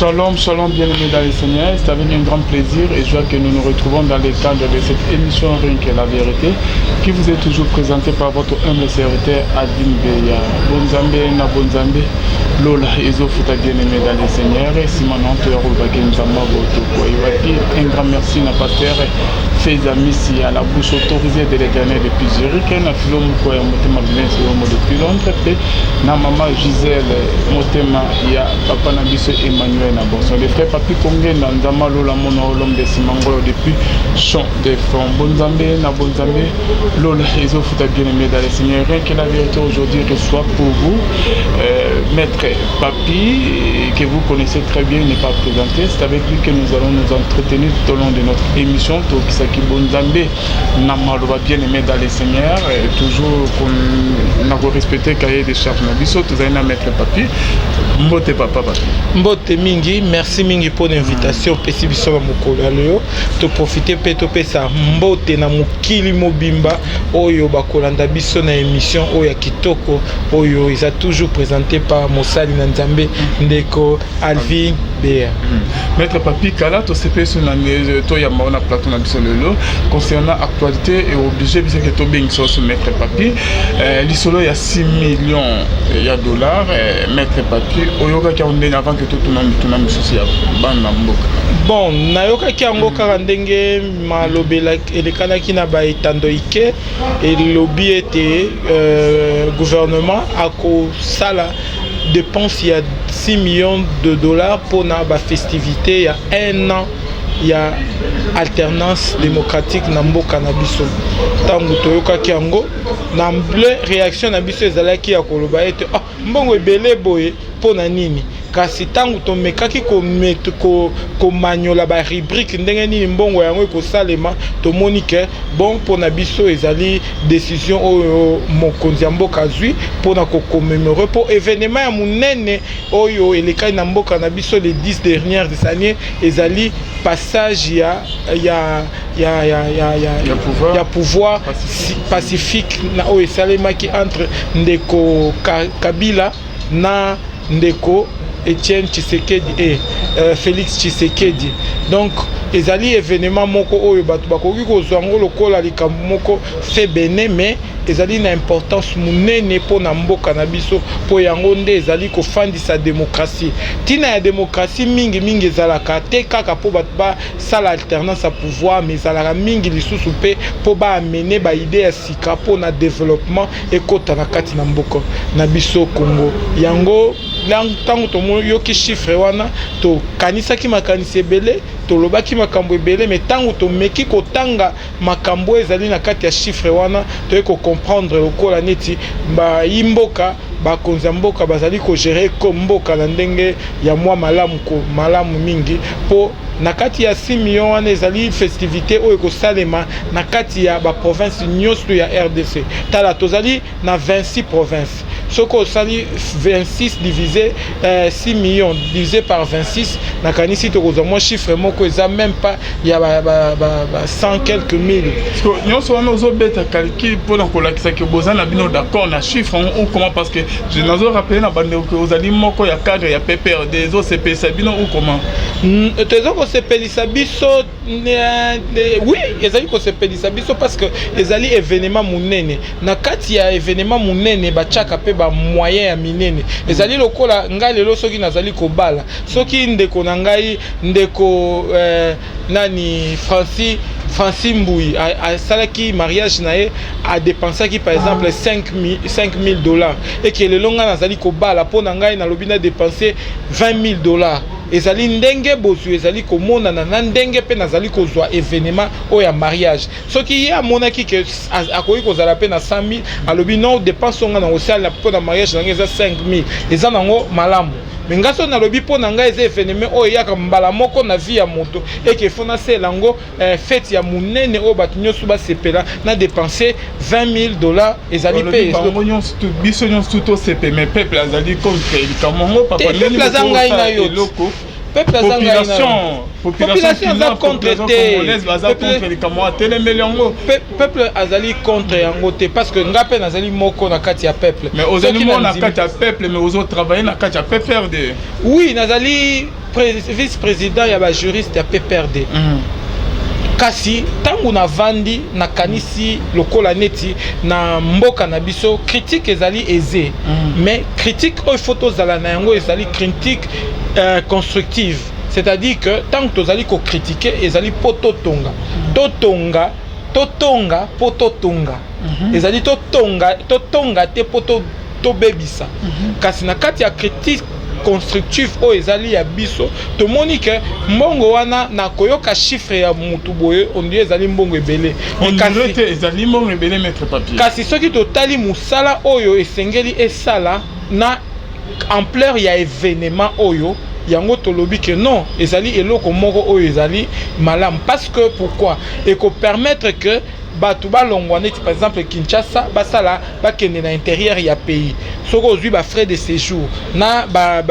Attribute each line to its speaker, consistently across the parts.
Speaker 1: Shalom, shalom, bien-aimés dans le Seigneur. C'est avec un grand plaisir et joie que nous nous retrouvons dans le cadre de cette émission Rien que la vérité, qui vous est toujours présentée par votre humble serviteur Adim Beya. Bonzambe, na bonzambe, Lola, Ezo Futa, bien-aimés dans le Seigneur. Simon Antoine Roubakenzama, votre Koyawati. Un grand merci, na pasteur Feza Missi, à la bouche autorisée de l'éternel depuis Zurich, na Philom Koya Motema Bilensi depuis Londres, na maman Gisèle Motema, ya papa Nabiso Emmanuel. Les frères Papi Kongé, Nandama Lola Mono, l'homme de Simangolo depuis Champ des Fonds. Bonzambe, na Bonzambe, Lola, Ezo Futa bien-aimé dans le Seigneur. Rien que la vérité aujourd'hui reçoit pour vous, Maître Papi, que vous connaissez très bien, il n'est pas présenté. C'est avec lui que nous allons nous entretenir tout au long de notre émission. Tokisaki Bonzambe, Namaloba bien-aimé dans le Seigneur. Toujours qu'on a respecté cahier des charges Nabiso, tout ça, Maître Papi. Mbote Papa Papi.
Speaker 2: Mbote Mingi, merci Mingi pour l'invitation. Pesi biso ba mokolo leo to profiter pe to pesa mbote na mukili mobimba oyo bakolanda biso na émission oyo ya kitoko oyo ils a toujours présenté par Mosali na Nzambe ndeko Alvin Bea.
Speaker 1: Maître Papi Kala to CP sur na to ya maona plateau na biso lelo concernant actualité et obligé biso que to beng so Maître Papi lisolo ya 6 millions ya dollars Maître Papi oyoka ki on avant que tout tuna misusi ya bana mboka.
Speaker 2: Bon, nayoka ki yango kaka ndenge malobela elekanaki na ba etando ike et lobby était gouvernement ako sala dépense il y a 6 millions de dollars pour na ba festivité il y a 1 an. Il y a alternance démocratique na mboka na biso. Tangu toyoka ki yango na bleu réaction na biso ezalaki ya koloba ete mbongo ebele boye pona nini kasi tangu tomekaki ko manyola ba rubrique ndenge nini mbongo yango ekosalema tomoni ke bon pona biso ezali décision oyo mokonzi ya mboka zwi pona ko commémorer pour événement ya munene oyo elekaki na mboka na biso les 10 dernières années ezali passage ya pouvoir pacifique na oyo esalemaki entre ndeko Kabila na ndeko Etienne Tshisekedi et Félix Tshisekedi. Donc ezali événement moko oyo batu bakoki kozwa ngo lokola likambo moko fait bene mais ezali na importance munene po na mboka na biso po yango nde ezali kofandisa démocratie. Tina ya démocratie mingi ezalaka te kaka po batu ba sala alternance à pouvoir mais ezalaka mingi lisusu pe po ba amener ba idée ya sika po na développement ekota na kati na mboka na biso Congo. Yango tango tomo yoki chiffre wana to kanisaki makanisi ebele to lobaki makambo ebele mais tango to meki kotanga makambo ezali na kati ya chiffre wana to eko comprendre lokola neti ba imboka bakonzi ya mboka bazali ko gérer comme mboka na ndenge ya mwa malamu mingi po na kati ya 6 millions wana ezali festivité oyo ekosalema na kati ya ba province nyonso ya RDC tala tozali na 26 provinces soko osali 26 divisé 6 millions divisé par 26 na kanisi tokozwa mwa chiffre moko eza même pas ya ba 100 quelques mille
Speaker 1: nyonso wana ozobeta calcul pona kolakisa ke bozana bino d'accord na chiffre ou comment parce que je nazo rappeler na bande que ozali moko ya cadre ya PPRD zo sepesa bino ou comment
Speaker 2: tezo ko sepelisa biso oui ezali ko sepelisa biso parce que ezali événement munene na kati ya événement munene bachaka pe ba moyen ya minene ezali lokola ngai lelo soki nazali kobala soki ndeko na ngai ndeko nani Francis Mbouy a salaki mariage nae a dépensé par exemple 5 000 $, et que le longa nazali kobala po na ngai na lobi na dépenser 20 000 $. Ezali ndenge bozu ezali komona na ndenge pe nazali kozwa événement o ya mariage soki ya monaki ke akoki kozala pe na 100 000 alobi non dépense nga na osala po na mariage na ngeza 5 000 eza nango malamu mais ngaso na lobi po na ngai eza événement o yaka mbala moko na vie ya moto et que fona sela ngo fête ya munene o batu nyosu ba sepela na dépenser 20 000 $. Ezali pe
Speaker 1: biso nyonso tout CP mais peuple azali contre likamongo papa
Speaker 2: nini plazanga ina yo population za contre peuple azali contre yango te parce que ngape nazali moko na kati ya peuple
Speaker 1: mais ozali moko na kati ya peuple mais ozo travailler na kati ya PPRD
Speaker 2: oui nazali vice-président ya ba juriste ya PPRD. Kasi tangu na vandi na kanisi lokola neti na mboka na biso critique ezali aisé mais critique oyo photo zala na yango ezali critique constructive, c'est-à-dire que tant que tozali ko critiquer ezali poto tonga poto tonga ezali totonga te poto to bebisa kasi na kati ya critique constructif o ezali ya biso tomoni ke mbongo wana na koyoka chiffre ya mutu boye on dit ezali mbongo ebele
Speaker 1: kasi ezali mbongo ebele mettre papier
Speaker 2: kasi soki totali musala oyo esengeli esala na ampleur ya événement oyo yango tolobi que non ezali eloko moko oyo ezali malam parce que pourquoi et ko permettre que batu balongwa neti par exemple Kinshasa basala bakende na intérieur ya pays soko ozwi ba frais de séjour na ba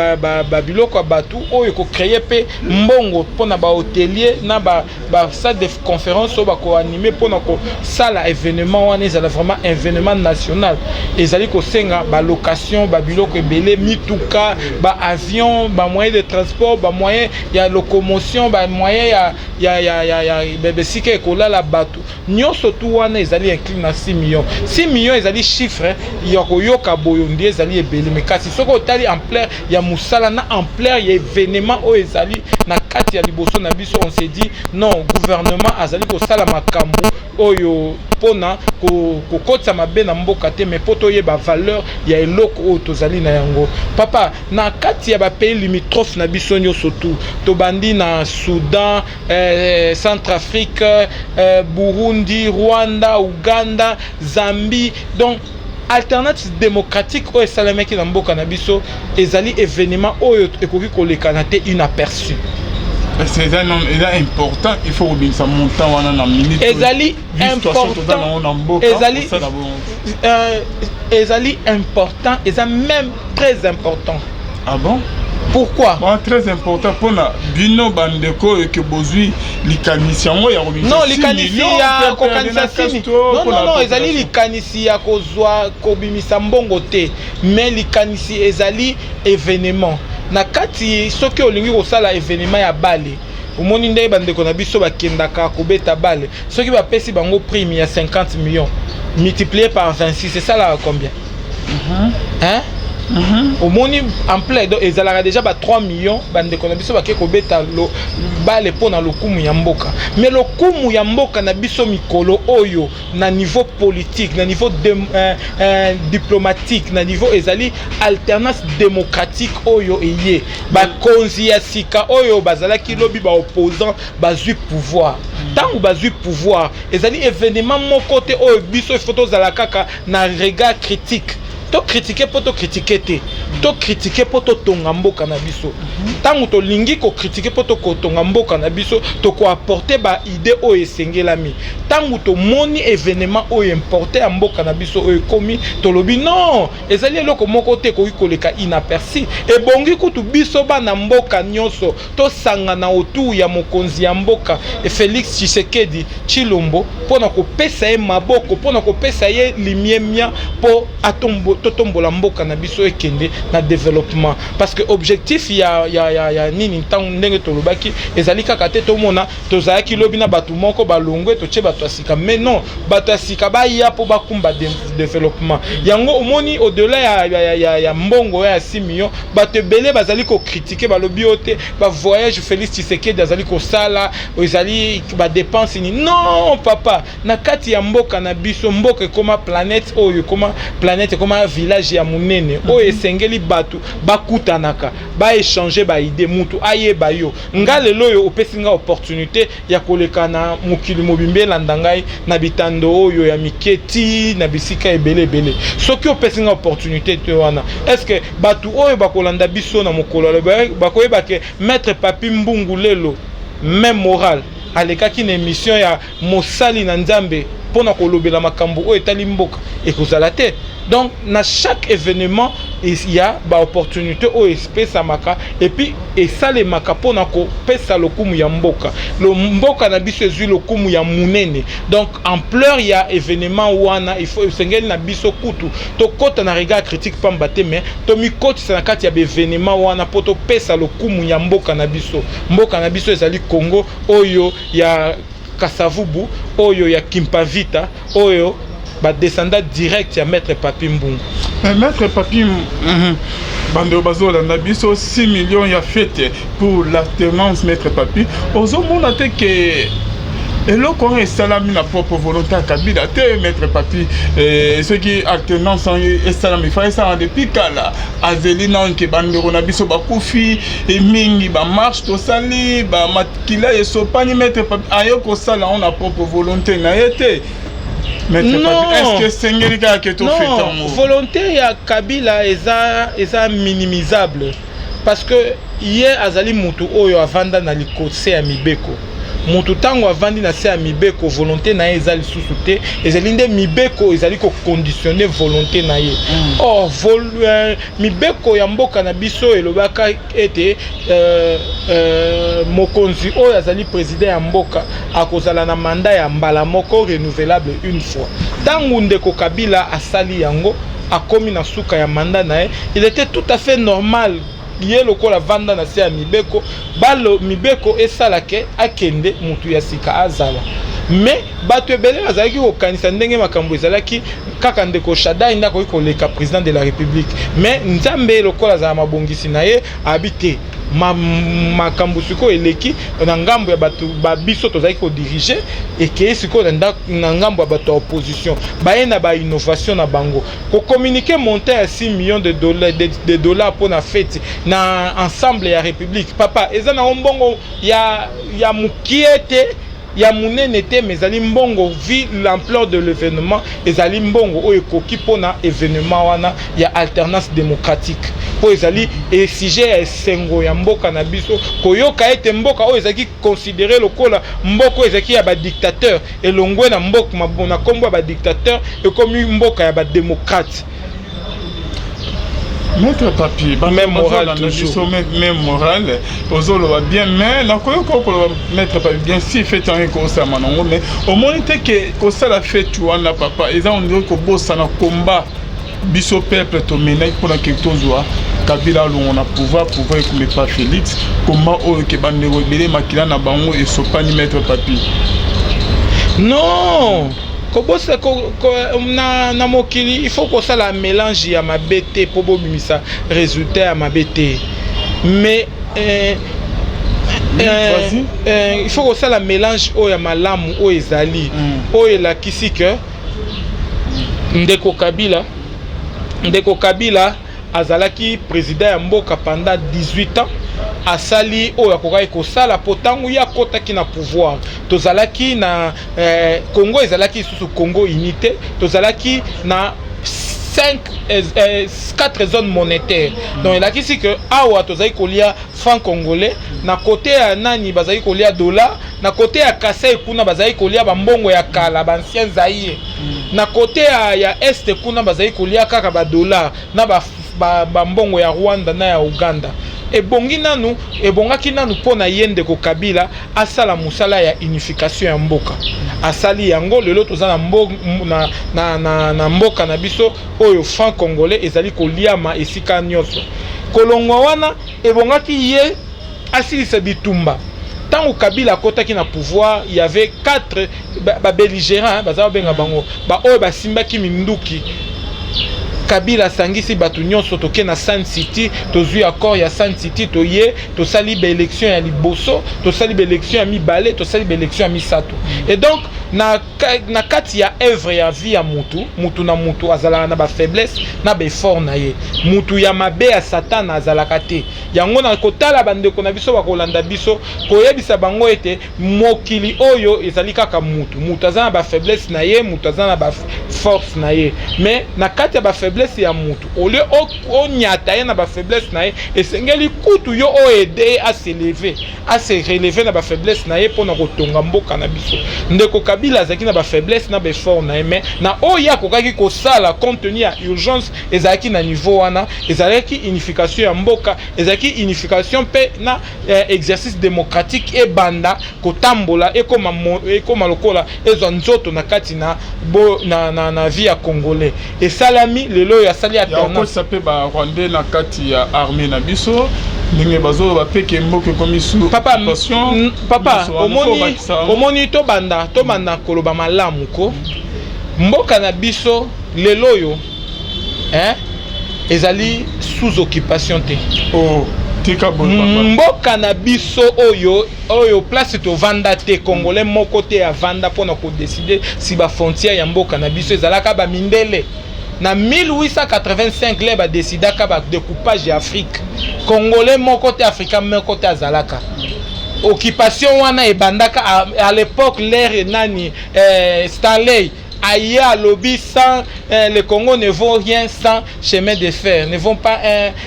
Speaker 2: biloko batu oyo ko créer pe mbongo pona ba hôtelier na ba salle de conférence o ba ko animer pona ko sala événement wana ezala vraiment événement national ezali ko senga ba location ba biloko ebele mituka ba avion ba moyen de transport ba moyen ya locomotion ba moyen ya bebesika ekolala batu nyonso tout wana ezali inclus na 6 millions. 6 millions ezali chiffre ya koyoka boyondi ezali ebele mais kasi soko otali ampleur ya musala na ampleur ya événement o ezali na kati ya liboso na biso on s'est dit non gouvernement azali ko sala makambo oyo pona ko kotsa mabe na mboka te mais poto yeba valeur ya eloko o tozali na yango papa na kati ya ba pays limitrophes na biso nyonso tout to bandi na Soudan Centrafrique Burundi Rwanda Uganda Zambie donc alternative démocratique oyo esalamaki na mboka na biso ezali événement oyo ekoki kolekana te inaperçu.
Speaker 1: C'est important, il faut oublier ça montant en minute.
Speaker 2: Ezali important, ezali important, ezali même très important.
Speaker 1: Ah bon?
Speaker 2: Pourquoi?
Speaker 1: Bon, très important pour la bino bandeko et que bozui likanisi yango ya robinson.
Speaker 2: Non, likanisi ya kokanisa non, ezali likanisi ya kozwa kobimisa mbongo te, mais likanisi ezali événement. Na kati soki olingi kosala événement ya bale omoni ndenge bandeko na biso bakendaka kobeta bale soki bapesi bango prime ya 50 millions multiplié par 26 c'est ça là combien? Hein? Omoni ampleur donc ezalaka déjà ba 3 millions bandeko na biso bake kobeta lo bale pona lokumu ya mboka mais lokumu ya mboka na biso mikolo oyo na niveau politique na niveau diplomatique na niveau ezali alternance démocratique oyo eye ba konzi ya sika oyo bazalaki lobi ba opposant bazui pouvoir tangu bazui pouvoir ezali événement moko te oyo biso photo zala kaka na regard critique to critiquer pour to critiquer te to critiquer pour to tonga mboka na biso tangu to lingi ko critiquer pour to tonga mboka na biso to ko apporter ba idée o esengelami tangu to moni événement o importer à mboka na biso o komi to lobi non ezali eloko moko te ko ikoleka inaperçu e bongi kutu biso ba na mboka nyonso to sanga na autour ya mokonzi ya mboka e Félix Tshisekedi Tshilombo pona ko pesa ye maboko pona ko pesa ye limiemia po atombo totombola mboka na biso ekende na développement parce que objectif ya nini ntango ndenge tolobaki ezali kaka te tomona tozalaki lobi na batu moko balongwe toche batu asika mais non batu asika baya po bakumba développement yango omoni au-delà ya mbongo ya 6 millions batu belé bazali ko critiquer balobi ote ba voyage Félix Tshisekedi azali ko sala ezali ba dépense ni non papa na kati ya mboka na biso mboka koma planète oyo koma planète koma village ya munene oyo esengeli batu bakutanaka ba échanger ba idée mutu ayeba yo ngalelo yo opesinga opportunité ya koleka na mukili mobimbe landangai na bitando oyo ya miketi na bisika ebele soki opesinga opportunité te wana est-ce que batu oyo bakolanda biso na mokolo bakoyeba ke maître Papi Mbungu lelo même moral alekaki na émission ya Mosali na Nzambe pona kolobela makambo o etali mboka ekozala te. Donc na chaque événement il y a ba opportunité o espèce amaka et puis et ça les maka pona ko pesa lokumu ya mboka. Le mboka na biso ezui lokumu ya munene. Donc ampleur il y a événement wana il faut sengeli na biso kutu to kota na regard critique pamba te mais to mi koti na kati ya événement wana poto pesa lokumu ya mboka na biso. Mboka na biso ezali Congo oyo ya Kasavubu oyo ya Kimpavita oyo ba descendant direct ya Maître Papi Mbungu.
Speaker 1: Maître Papi bande bazola na biso 6 millions ya fête pour l'alternance Maître Papi. Ozomona te que eloko on esalami na propre volonté à Kabila te Maître Papi ceux qui alternance esalami fa ça depuis kala azeli na nke bandero na biso bakufi et mingi ba marche to sali ba makila esopani Maître Papi ayoko sala on a propre volonté na yete.
Speaker 2: Non,
Speaker 1: est-ce que c'est
Speaker 2: non, volonté ya Kabila est minimisable parce que hier azali mutu oyo avanda na likose ya mibeko. Mutu tango avandi na se ya mibeko volonté na ye ezali susu te ezali nde mibeko ezali ko conditionner volonté na ye. Or mibeko ya mboka na biso elobaka ete mokonzi oyo azali président ya mboka akozala na mandat ya mbala moko renouvelable une fois. Tango ndeko Kabila asali yango akomi na suka ya mandat na ye, il était tout à fait normal ye lokola vanda na se ya mibeko balo mibeko esalake akende mutu ya sika azala. Mais bato ebele bazalaki kokanisa ndenge makambo ezalaki kaka ndeko Shadai ndako koleka président de la République. Mais nzambe lokola za mabongisi na ye habité makambo siko eleki na ngambo ya bato babiso tozali ko diriger et que siko na ngambo ya bato opposition baye na ba innovation na bango ko communiquer montant à 6 millions de dollars pour la fête na ensemble ya République papa eza na mbongo ya mukiete ya munene te mais ezali mbongo vu l'ampleur de l'événement ezali mbongo oyo ekoki pona événement wana ya alternance démocratique po ezali et sujet ya esengo ya mboka na biso koyoka ete mboka oyo ezaki considéré lokola mboko ezaki ya ba dictateur elongwe na mboka mabona kombo ba dictateur ekomi mboka ya ba démocrate.
Speaker 1: Maître Papi, même moral toujours. Même moral, ozolo va bien, mais la Maître Papi, bien si fait un écho ça manongo, mais au moins que ça la fait tu vois na papa, et ça on dirait que boss ça na combat, biso peuple to menace pour la quelque chose Kabila on a pouvoir comme pas Félix, comment au que bande rebelle makila na bango et sopani Maître Papi.
Speaker 2: Non. Kobosa na mokili il faut que ça la mélange ya mabete pour bomisa résultat ya mabete mais il faut que ça la mélange o ya malamu o ezali o la kisika ndeko Kabila azalaki président ya mboka pendant 18 ans asali oyo akokai kosala potango ya kotaki na pouvoir tozalaki na Congo ezalaki susu Congo unité tozalaki na 4 zones monétaires donc il a dit que awa tozali kolia franc congolais na côté ya nani bazali kolia dollar na côté ya Kasai kuna bazali kolia ba mbongo ya kala ba ancien Zaïre na côté ya est kuna bazali kolia kaka ba dollar na ba mbongo ya Rwanda na ya Uganda. Ebongaki nanu pona yende ko Kabila asala musala ya unification ya mboka asali yango lelo tozana na mboka na biso oyo franc congolais ezali koliama esika nyonso kolongwa wana ebongaki ye asilisa bitumba tango Kabila kotaki na pouvoir il y avait 4 belligérants bazaba benga bango ba oyo basimbaki minduki Kabila sangisi batu nyonso toke na Sun City tozui accord ya Sun City toye tosali ba élection ya liboso tosali ba élection ya mibale tosali ba élection ya misato et donc na kati ya œuvre ya vie ya mutu na mutu azala na ba faiblesse na ba effort na ye mutu ya mabe ya Satan azalaka te yango na kotala bandeko na biso bakolanda biso koyebisa bango ete mokili oyo ezali kaka mutu azana ba faiblesse na ye mutu azana ba force na ye mais na kati ya ba faiblesse ya mutu au lieu o nyata ye na ba faiblesse na ye esengeli kutu yo o aider à se relever na ba faiblesse na ye pona kotonga mboka na biso ndeko Kabila azaki na ba faiblesse na ba fort na mais na oya kokaki ko sala compte tenu ya urgence ezaki na niveau wana ezalaki unification ya mboka ezalaki unification pe na exercice démocratique e banda kotambola ekoma lokola ezo nzoto na kati na na vie ya congolais et salami lelo ya sali alternance
Speaker 1: ya ko sape ba Rwandais na kati ya armée na biso ndenge bazo bapeke mboke komisu
Speaker 2: papa omoni to banda koloba malamu ko mboka na biso lelo yo ezali sous occupation te mboka na biso oyo place to vanda te congolais moko te ya vanda pona ko décider si ba frontière ya mboka na biso ezalaka ba mindele na 1885 les ba décidaka ba découpage ya Afrique congolais moko te africain moko te azalaka occupation wana ebandaka à l'époque l'ère nani Stanley Aya lobby sans le Congo ne vaut rien sans chemin de fer, ne vont pas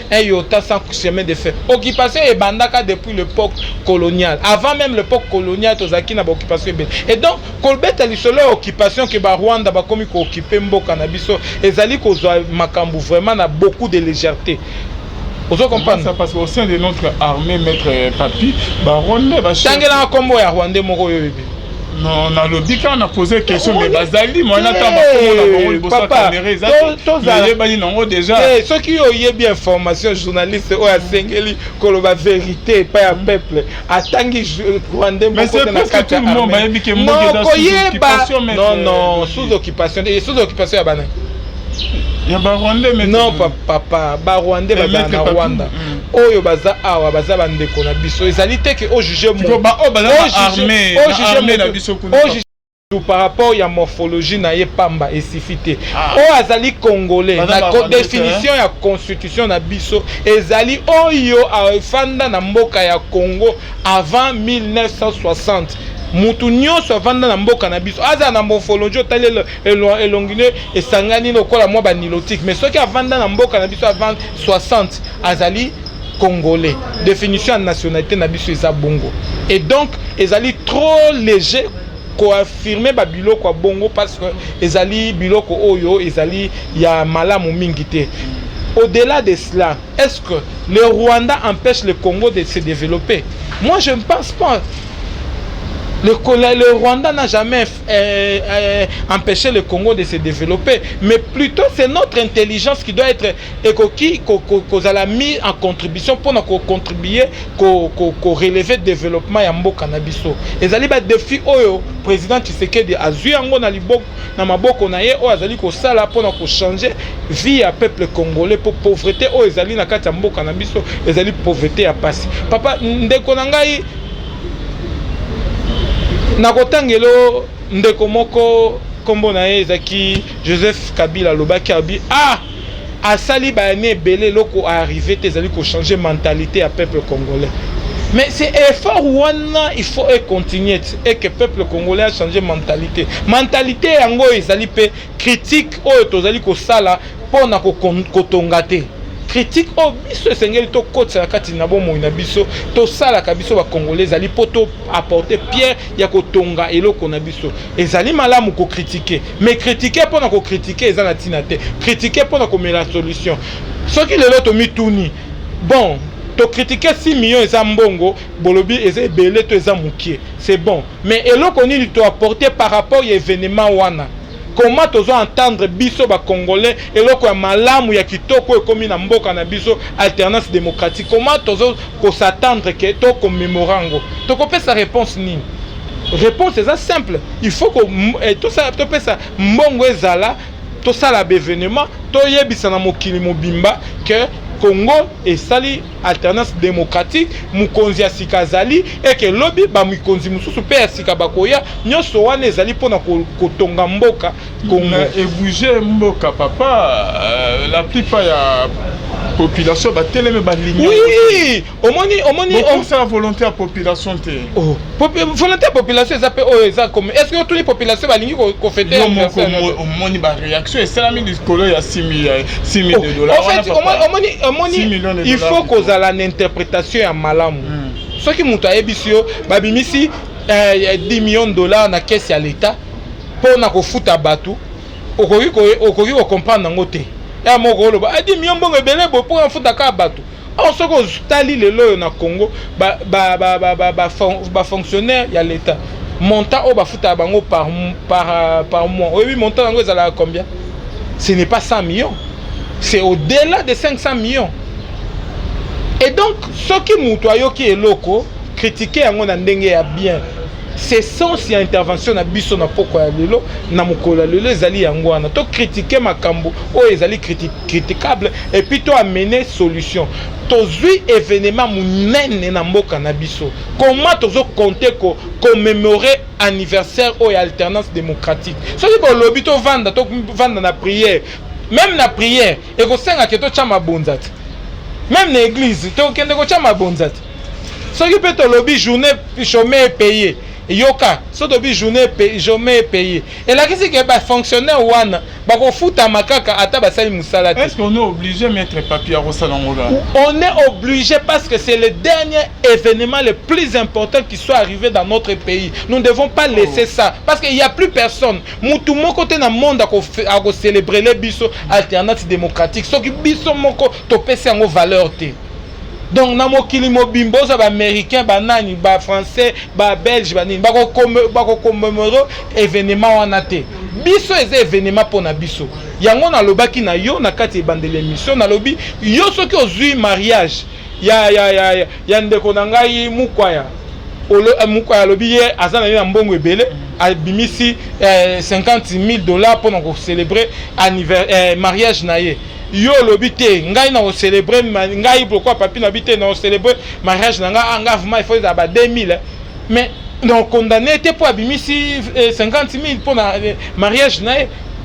Speaker 2: un iota sans chemin de fer. Occupation et bandaka depuis l'époque coloniale. Avant même l'époque coloniale, tozaki na occupation et donc kolbet ali solo occupation que ba Rwanda ba komi ko occuper mboka na biso ezali ko zwa makambu vraiment na beaucoup de légèreté. Vous comprenez
Speaker 1: ça parce qu'au sein de notre armée maître Papi, ba Rwanda ba
Speaker 2: tangela kombo ya Rwanda moko yo bébé.
Speaker 1: Non, on a le dit quand on a posé question mais bazali moi on attend pas déjà
Speaker 2: ceux qui ont eu bien information journaliste ou à Sengeli koloba vérité pas à peuple atangi Rwanda
Speaker 1: mais c'est presque tout le monde ba yebi ke
Speaker 2: non sous occupation ya bana
Speaker 1: ya ba Rwanda mais
Speaker 2: non papa ba Rwanda baza na Rwanda oyo baza awa baza bandeko na biso ezali te ke o juger mo
Speaker 1: armée na biso kuna
Speaker 2: par rapport ya morphologie na ye pamba esifite o azali congolais na définition ya constitution na biso ezali oyo afanda na mboka ya Congo avant 1960 mutu nyonso avanda na mboka na biso aza na morphologie otali elongine esangani lokola mwa banilotique mais soki avanda na mboka na biso avant 60 azali congolais définition ya nationalité na biso eza bongo et donc ezali trop léger ko affirmer ba biloko bongo parce que ezali biloko oyo ezali ya malamu mingi te. Au-delà de cela, est-ce que le Rwanda empêche le Congo de se développer? Moi je ne pense pas. Le Rwanda n'a jamais empêché le Congo de se développer, mais plutôt c'est notre intelligence qui doit être qu'on a mis en contribution pour contribuer, qu'on relever le développement ya mboka na biso. Et zali ba défi oyo président Tshisekedi azui yango na liboko na maboko na ye o azali ko sala pour changer vie ya peuple congolais pour pauvreté o ezali na kati ya mboka na biso ezali pauvreté ya pasi. Papa ndeko na ngai nakotangelo ndeko moko kombo na ye ezaki Joseph Kabila lobaki abi asali baane ebele loko arrivé te ezali ko changer mentalité ya peuple congolais mais c'est effort wana il faut continuer et que peuple congolais a changé mentalité yango ezali pe critique oyo tozali ko sala pona ko kotonga te critique au biso esengeli to kotsa na kati na bomoi na biso to sala ka biso ba congolais ezali poto apporter pierre ya kotonga eloko na biso ezali malamu ko critiquer mais critiquer pona ko critiquer eza na tina te critiquer pona ko mela solution soki lelo to mituni bon to critiquer 6 millions eza mbongo bolobi eza ebele to eza mukie c'est bon mais eloko nini to apporter par rapport à événement wana. Comment tu vas entendre biso ba congolais et loko ya malamu ya kitoko ekomi na mboka na biso alternance démocratique comment tu vas s'attendre que to commémorango to kopesa sa réponse nini réponse est simple il faut que tout ça to pesa mbongo ezala to sala événement to yebisa na mokili mobimba que Congo et sali alternance démocratique mukonzi ya sikazali et que lobby ba mukonzi mususu pe ya sika bakoya nyonso wana ezali pona kotonga mboka Congo
Speaker 1: et bouger mboka papa la plupart ya population ba teleme ba ligne
Speaker 2: oui omoni
Speaker 1: on ça la volonté à population te
Speaker 2: volonté à population ça peut ça comme est-ce que toutes les populations ba ligne ko fêter
Speaker 1: omoni ba réaction et c'est la mine du colo ya 6 000 $.
Speaker 2: En fait il faut qu'on ait une interprétation à malamu. Ce qui m'a dit, babimisi 10 millions de dollars na caisse ya l'État pour na kofuta batu okoki comprendre nango te ya moko loba 10 millions bongo ebele bo pour futa ka batu soko tali lelo na Congo ba fonctionnaire ya l'État montant au bafuta bango par mois oui montant nango ezala combien ce n'est pas 100 millions c'est au-delà de 500 millions et donc ce qui mutu ayoki eloko critiquer yango na ndenge ya bien c'est sens ya intervention na biso na poko ya lelo na mokolo lelo ezali yango wana to critiquer makambo o ezali critiquable et puis to amener solution tozui événement munene na mboka na biso comment tozo compter ko commémorer anniversaire o ya alternance démocratique soki ko lobby to vanda na prière même na prière et ko senga ke to chama bonzat même na église to kende ko chama bonzat soki pe to lobby journée chômé payé yoka so to bi journée jamais payé et là qu'est-ce que ba fonctionnaire wana ba ko futa makaka ata ba sali musala.
Speaker 1: Est-ce qu'on est obligé mettre papier à Rosalongola?
Speaker 2: On est obligé parce que c'est le dernier événement le plus important qui soit arrivé dans notre pays. Nous ne devons pas laisser ça parce qu'il n'y a plus personne. Mutu moko te na monde a ko célébrer les biso alternative démocratique. So ki biso moko to pesa ngo valeur te. Donc na mokili mobimbo za ba américain ba nani ba français ba belge ba nini ba ko commémorer événement wana te biso eza événement pour na biso yango na lobaki na yo na kati ebandele émission na lobi yo soki ozui mariage ya ndeko na ngai mukwaya mukwaya lobi ye azana na mbongo ebele abimisi $50,000 pour na célébrer anniversaire mariage na ye yo lobi te ngai na célébrer ngai pourquoi papi na bité na célébrer mariage na nga engagement il faut ba 2000 mais donc condamné te pour abimisi 50,000 pour na mariage na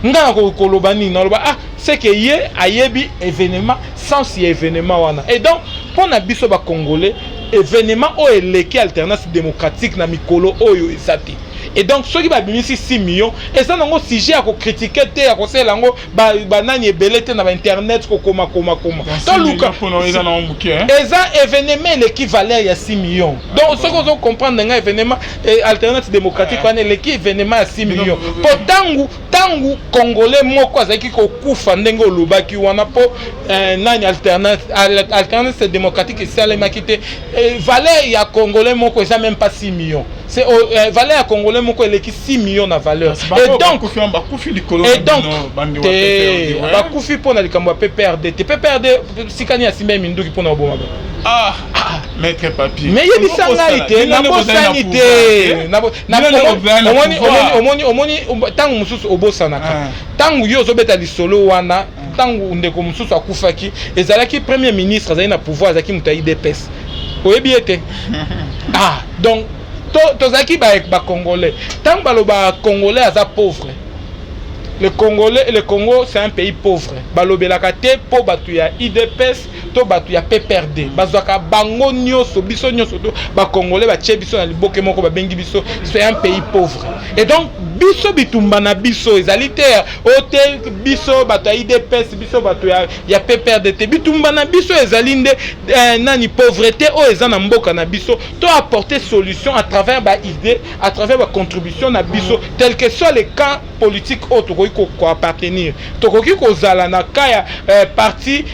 Speaker 2: nga ko lobani na loba c'est que ye ayebi événement sans événement wana et donc pour na biso ba congolais événement o eleki alternance démocratique na mikolo oyo ezati. Et donc ceux qui va bimisi 6 millions et ça nango sujet à critiquer te à conseiller lango ba nani ebelete na internet ko koma
Speaker 1: to luka eza na muke
Speaker 2: eza événement l'équivalent ya 6 millions donc ceux qui vont comprendre nga événement alternative démocratique on l'équivalent à 6 millions pour tangu congolais moko azaki ko kufa ndenge olobaki wana po nani alternative démocratique ça les makite valeur ya congolais moko eza même pas 6 millions c'est valeur ya congolais moko eleki 6 millions na valeur et donc bakufi pona likambo PPRD sikani ya simba minduki pona oboma
Speaker 1: maître papier
Speaker 2: mais yebisa ngai te na bosani te omoni tangu mususu obosanaka tangu yo ozobeta lisolo wana tangu ndeko mususu akufaki ezalaki premier ministre azali na pouvoir azalaki mutu ya IDPS oyebi ete donc tozaki ba congolais tant baloba congolais aza pauvre le Congo c'est un pays pauvre balobelaka te po batu ya IDPS to batu ya PPRD bazwaka bango nyoso biso nyoso to ba congolais ba tie biso na liboke moko ba bengi biso c'est un pays pauvre et donc biso bitumba na biso ezalité ote biso batu ya IDPS biso batu ya PPRD te bitumba na biso ezalinde nani pauvreté o ezana mboka na biso to apporter solution à travers ba idée à travers ba contribution na biso tel que soit les camps politiques autres ko appartenir tokoki kozala na kaya parti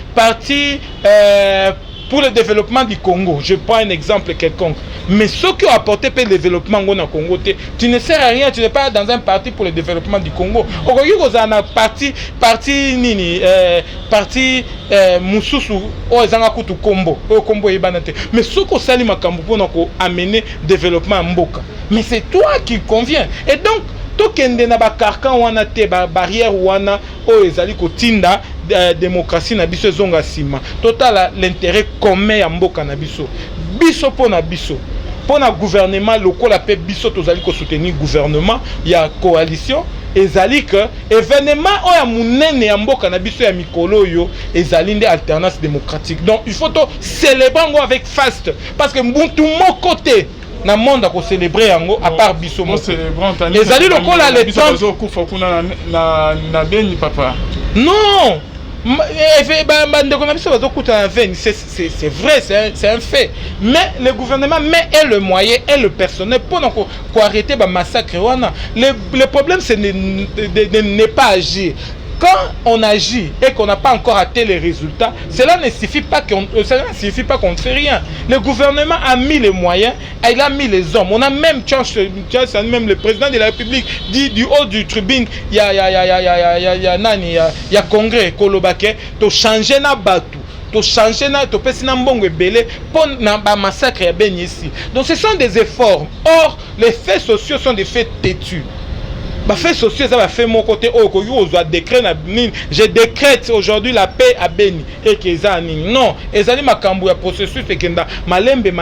Speaker 2: pour le développement du Congo. Je prends un exemple quelconque. Mais ceux qui ont apporté le développement au Congo, tu ne sers à rien, tu n'es pas dans un parti pour le développement du Congo. Aujourd'hui, vous avez un parti Moussousou, Zanakutu Combo, Combo et Banate. Mais ceux qui ont sali makambo pour amener développement à Mboka. Mais c'est toi qui convient. Et donc, tokende na ba carcan wana te ba barrière wana o ezali kotinda démocratie na biso zonga sima total l'intérêt commun ya mboka na biso pona biso pona gouvernement lokola pe biso tozali ko soutenir gouvernement ya coalition ezali que événement o ya munene ya mboka na biso ya mikolo yo ezali nde alternance démocratique donc il faut to célébrer ngo avec faste parce que mbuntu moko te na monde à célébrer yango à part biso mo
Speaker 1: les alliés lokola les temps na beni papa
Speaker 2: non C'est vrai, c'est un fait. Mais le gouvernement met le moyen et le personnel pour arrêter le massacre. Le problème, c'est de ne pas agir. Quand on agit et qu'on n'a pas encore atteint les résultats, cela ne signifie pas qu'on ne fait rien. Le gouvernement a mis les moyens, il a mis les hommes. On a même, même le président de la République dit du haut du tribune, il y a congrès, Kolobake, to changer na batu. To changer na to pesi na mbongo ebele pour na ba massacre ya ben ici. Donc ce sont des efforts. Or les faits sociaux sont des faits têtus. Les faits sociaux ça va faire mon côté je décrète aujourd'hui la paix à Beni et que ça non ezali makambo ya processus ekenda malembe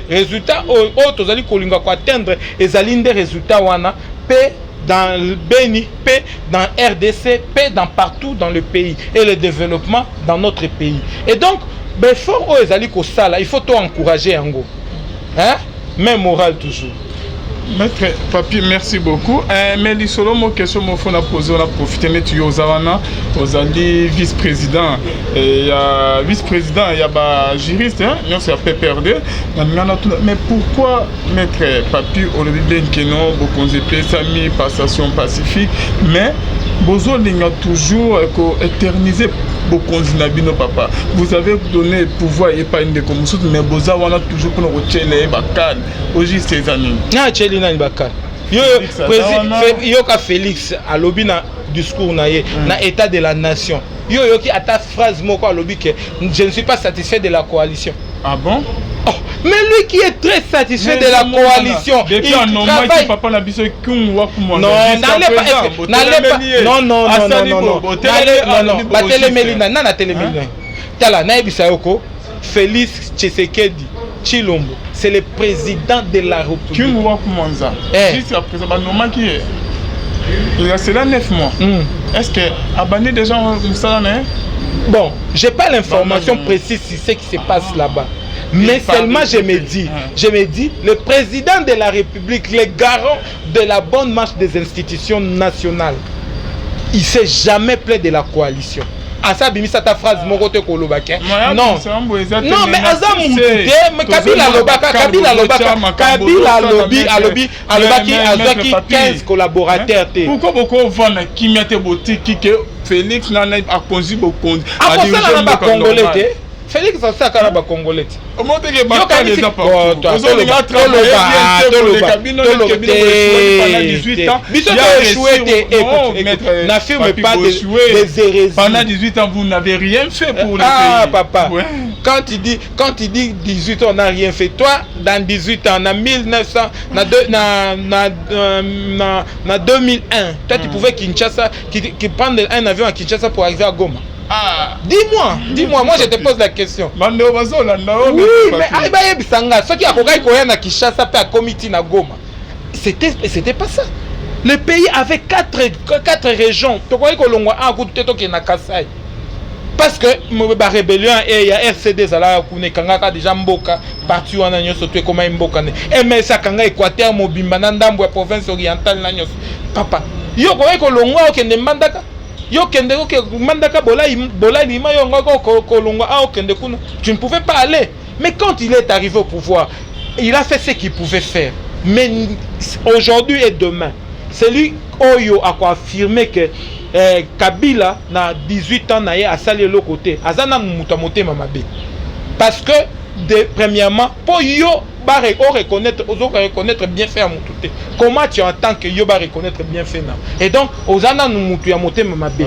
Speaker 2: résultat autres ezali kolinga ko atteindre ezali nde résultat wana paix dans le Beni, paix dans RDC, paix dans partout dans le pays et le développement dans notre pays. Et donc, fort ezali ko sala, il faut tout encourager yango. Hein? Même moral toujours.
Speaker 1: Maître Papi, merci beaucoup. Mais les solo mo question mo fona poser, on a profité mais tu yozawana aux alliés vice-président et vice-président il y a ba juriste hein, non c'est PPRD. Mais pourquoi Maître Papi au lieu ben que non beaucoup de sami passation pacifique mais bozo linga toujours éterniser beaucoup de papa. Vous avez donné pouvoir et pas une de comme mais boza wana toujours pour nous retirer les bacal au juste ces années.
Speaker 2: Yo ka Félix a lobby na discours na état de la nation. Yo qui a ta phrase moko a lobby que je ne suis pas satisfait de la coalition.
Speaker 1: Ah bon?
Speaker 2: Oh, mais lui qui est très satisfait de la coalition, il travaille. Non. Félix Tshisekedi Tshilombo, c'est le président de la République.
Speaker 1: C'est là 9 mois. Est-ce que Abani déjà
Speaker 2: bon, j'ai pas l'information précise sur ce qui se passe là-bas. Mais seulement je me dis, le président de la République, le garant de la bonne marche des institutions nationales, il ne s'est jamais plaint de la coalition. Asa bimisa ta phrase moko te kolobaka. Non. Non mais Asa mumuté, mais Kabila alobi azaki 15 collaborateurs te.
Speaker 1: Pourquoi beaucoup vont qui mettent boutique que Félix nana a conduit beaucoup.
Speaker 2: Ah pour ça na ba congolais te. Félix ça kana ba congolais.
Speaker 1: Au moins que ba les pas. Pendant 18 ans vous n'avez rien fait pour le pays.
Speaker 2: Ah papa. Quand il dit 18 ans on n'a rien fait. Toi dans 18 ans en 1900 na 2001 toi tu pouvais Kinshasa qui prendre un avion à Kinshasa pour arriver à Goma.
Speaker 1: Ah.
Speaker 2: Dis-moi, moi je te pose la question. Oui, mais ce qui a koya na Kinshasa pe a comité na Goma. C'était pas ça. Le pays avait quatre régions. Tokoy kolongwa a kuté to ke na Kasai. Parce que la rébellion et il y a RCD zala kune kangaka déjà mboka parti wana nyoso to comme mboka ne. Et mais ça kanga Équateur mobimba na ndambo ya province orientale na nyoso. Papa, yo koy kolongwa okende mbandaka. Yo kende ko mandaka bolai lima yo ngoko kolonga a okende kuna. Tu ne pouvais pas aller. Mais quand il est arrivé au pouvoir, il a fait ce qu'il pouvait faire. Mais aujourd'hui et demain, c'est lui Oyo a affirmé que Kabila na 18 ans na a salé l'autre côté. Azana mutamote mamabe. Parce que premièrement pour yo reconnaître bien fait à mon tout. Comment tu entends que yo ba reconnaître bien fait là? Et donc ozana nous mutu ya moté mamabe.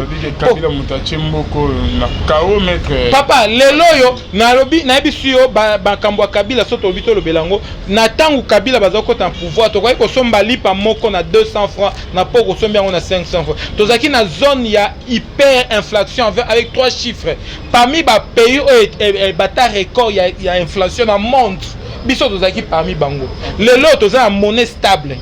Speaker 2: Papa lelo yo na lobi na bisu yo ba kambo Kabila soto bito lo belango na tangu Kabila bazoko en pouvoir to ko somba lipa moko na 200 francs na poko somba on a 500 francs. Tozaki na zone ya hyper inflation avec 3 chiffres. Parmi ba pays bata record il y a inflation dans monde. Biso tozaki parmi bango. Lelo toza en monnaie stable.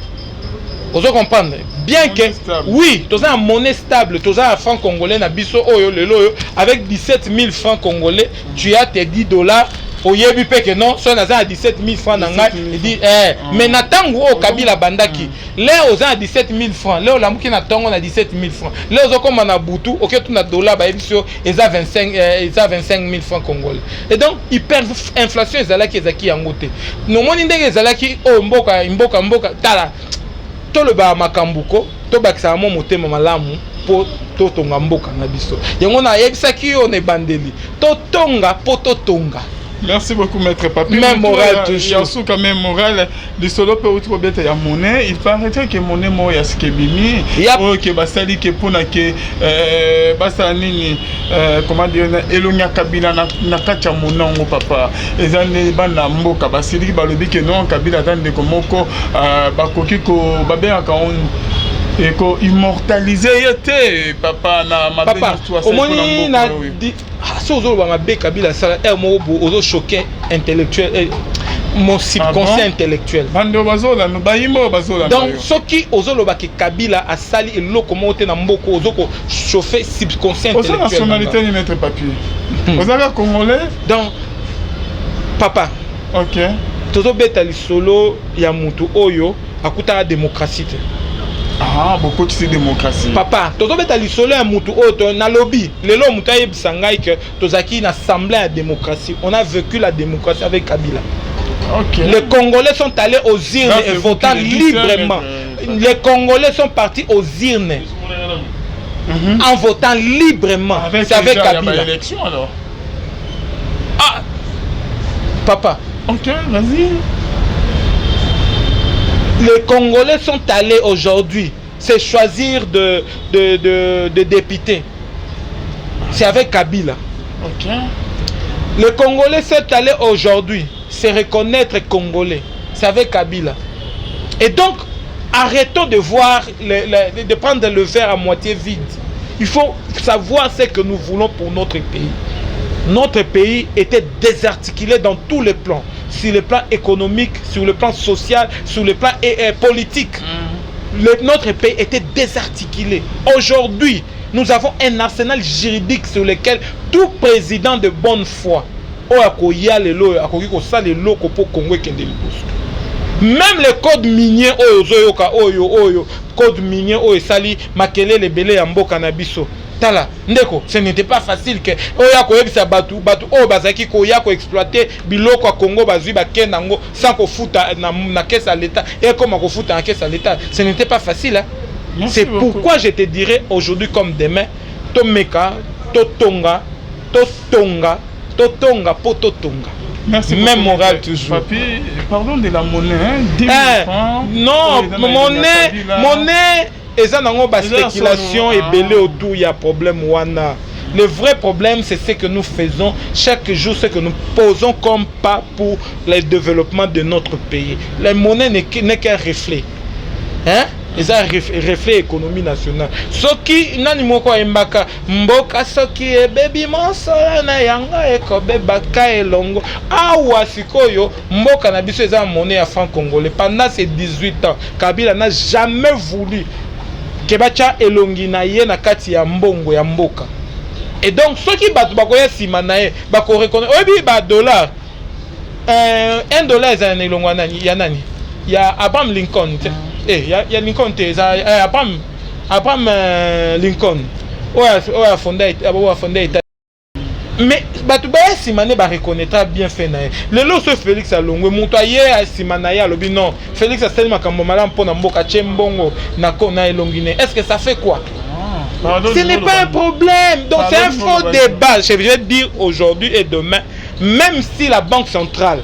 Speaker 2: Vous comprenez? Bien que oui, toza en monnaie stable, toza en francs congolais na biso oyo lelo avec 17 000 francs congolais, tu as tes $10 oyebi pe que non so naza à 17 000 francs nanga il dit mais na tango o Kabila bandaki leo oza à 17 000 francs leo lamuki na tongo na 17 000 francs leo ozokoma na butu oke tu na dollar ba ebiso eza 25 000 francs congolais et donc hyperinflation ezalaki yango te nomoni ndenge ezalaki o mboka tala toloba makambuko tobakisa mo motema malamu po totonga mboka na biso yango na yebisaki yo ne bandeli totonga po totonga.
Speaker 1: Merci beaucoup, Maître Papi.
Speaker 2: Même moral toujours.
Speaker 1: Il y a quand même moral. Le solo peut être bien il y a monnaie. Il paraît que monnaie moi il y a ce qui est bimi. Oh que basali que pour na que basani comment dire elonya Kabila na kacha monongo papa. Ezane bana mboka basili balobi que non Kabila tande komoko bakoki ko babea ka on eko immortaliser yete papa na mabe
Speaker 2: histoire omoni na so zo ba mabe Kabila sala mo ozo choquer intellectuel mon subconscient intellectuel
Speaker 1: bando bazola no bayimbo bazola
Speaker 2: donc soki ozo loba ke Kabila asali eloko mote na mboko ozo ko chauffer subconscient intellectuel
Speaker 1: ozo nationalité ni Maître Papi ozaka congolais
Speaker 2: donc papa
Speaker 1: OK
Speaker 2: tozo beta lisolo ya mutu oyo akuta démocratie.
Speaker 1: Ah, beaucoup de démocratie.
Speaker 2: Papa, tu as dit que tu as lobby. Les lois que tu as une assemblée à démocratie. On a vécu la démocratie avec Kabila.
Speaker 1: Okay.
Speaker 2: Les Congolais sont allés aux urnes et votant librement. Les Congolais sont partis aux urnes en votant librement. C'est avec Kabila.
Speaker 1: Élection alors.
Speaker 2: Ah, papa.
Speaker 1: Ok, vas-y.
Speaker 2: Les Congolais sont allés aujourd'hui se choisir de députés. C'est avec Kabila.
Speaker 1: Ok.
Speaker 2: Les Congolais sont allés aujourd'hui se reconnaître Congolais. C'est avec Kabila. Et donc, arrêtons de voir, de prendre le verre à moitié vide. Il faut savoir ce que nous voulons pour notre pays. Notre pays était désarticulé dans tous les plans. Sur le plan économique, sur le plan social, sur le plan politique. Notre pays était désarticulé. Aujourd'hui, nous avons un arsenal juridique sur lequel tout président de bonne foi, même les codes miniers, code minier, sali, makele, les belé, ambo, cannabiso. Ndeko, ce n'était pas facile que oya ko yebisa batu o bazaki ko ya ko exploiter biloko à Congo bazui ba kenango sans ko futa na caisse à l'état et comment ko futa na caisse à l'état, ce n'était pas facile hein? C'est pourquoi je te dirais aujourd'hui comme demain to meka to tonga po to tonga.
Speaker 1: Merci
Speaker 2: même moral toujours.
Speaker 1: Papi, pardon de la monnaie hein? 10 000 francs.
Speaker 2: Non, monnaie et ça n'a pas spéculation et belé autour, il y a problème wana. Le vrai problème, c'est ce que nous faisons chaque jour, ce que nous posons comme pas pour le développement de notre pays. La monnaie n'est qu'un reflet. Hein? Et ça reflet économie nationale. Ce qui nani moko embaka mboka soki e baby monsola na yanga ekobe baka elongo awa sikoyo mboka na biso eza monnaie à franc congolais pendant ces 18 ans. Kabila n'a jamais voulu kebacha elongi na ye na kati ya mbongo ya mboka. Et donc ceux qui battent bakoya sima na ye bako reconnaître obi ba dollar $1 za elongo nani ya nani ya Abraham Lincoln ya Lincoln te za Abraham Lincoln oya fondé mais batu ba simane ba reconnaîtra bien fait na le lo so Félix Alongwe muto aye simana ya lobi non Félix a tellement makambo malam pona mboka chembongo na kona elongine. Est-ce que ça fait quoi? Ce n'est pas un problème. Donc c'est un faux débat. Je vais dire aujourd'hui et demain, même si la Banque centrale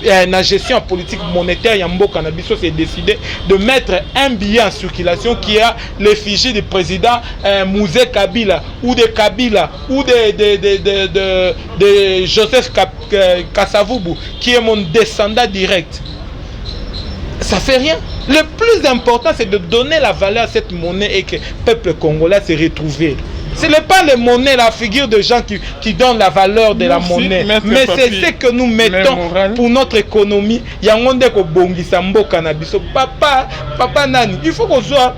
Speaker 2: la gestion politique monétaire Yambo Cannabiso s'est décidé de mettre un billet en circulation qui a l'effigie du président Mouzé Kabila ou de Kabila ou de Joseph Kasavubu qui est mon descendant direct. Ça fait rien. Le plus important c'est de donner la valeur à cette monnaie et que le peuple congolais se retrouve. Ce n'est pas les monnaies, la figure de gens qui donnent la valeur de la monnaie, mais c'est ce que nous mettons pour notre économie. Il y a un monde qui bongisa mboka na biso. Papa nani, il faut qu'on soit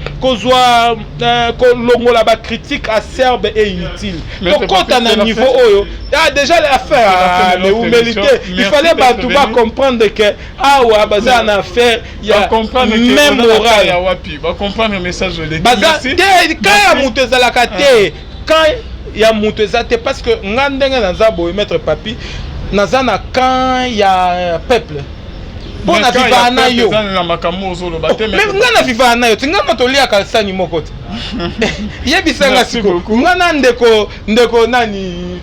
Speaker 2: longola ba critique acerbe et inutile. Donc quand on a un niveau oyo, déjà l'affaire mais vous méritez. Il fallait tout bas comprendre que ouais baza en affaire, il y a même morale.
Speaker 1: Va comprendre le message de
Speaker 2: merci. Quand il y a la kate, quand il y a moutezate parce que ngandenge naza boy mettre papi naza na quand il y a peuple. Bon na viva na yo. Mais ngana viva na yo, tinga motolia kalsani mokoti. Yebisanga siko. Ngana ndeko nani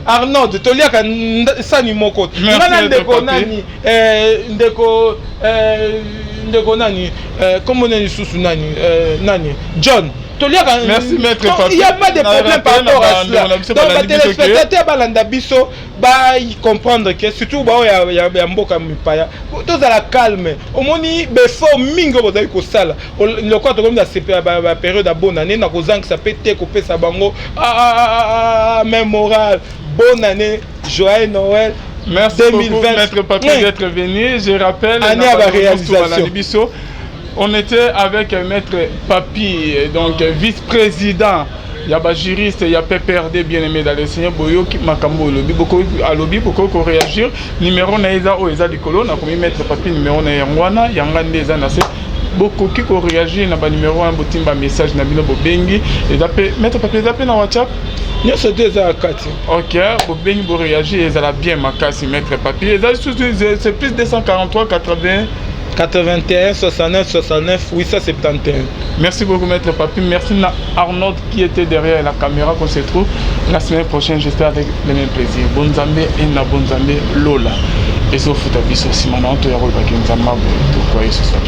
Speaker 2: Arnold tolia kalsani mokoti. Ngana ndeko nani ndeko nani comment on dit sous nani John.
Speaker 1: Merci maître Papi.
Speaker 2: Il n'y a pas de problème par rapport à cela. Donc les téléspectateurs balanda biso ba y comprendre que surtout ba ya mboka mipaya tous à la calme. Au moni befo mingo bozali ko sala. Le quoi to comme na la période de bonne année na kozang ça peut te couper sa bango même moral. Bonne année, joyeux Noël.
Speaker 1: Merci 2020. Beaucoup maître Papi d'être venu. Je rappelle
Speaker 2: année à la réalisation.
Speaker 1: On était avec maître Papi, donc vice-président. Il y a des juristes, il y a PPRD bien-aimé dans le Seigneur Boyo qui m'a cambolé. Beaucoup à lobby, beaucoup pour réagir. Numéro naïza ou eza dikolo, na comme maître Papi numéro na yangwana, yangande eza nase. Beaucoup qui ko réagir na ba numéro un botimba message na bino bobengi. Et d'après maître Papi d'après na WhatsApp.
Speaker 2: Nous sommes deux à 4.
Speaker 1: Ok, bobengi pour réagir, ils ont bien makasi maître Papi. C'est plus 243 80.
Speaker 2: 81 69 69 871.
Speaker 1: Merci beaucoup maître Papi. Merci à Arnold qui était derrière la caméra qu'on se trouve la semaine prochaine, j'espère avec le même plaisir. Bonne Zambé et na bonne Zambé Lola. Et sauf que tu as vu ce Simon Anto Yaro Bakin Zamba pour quoi ce soit.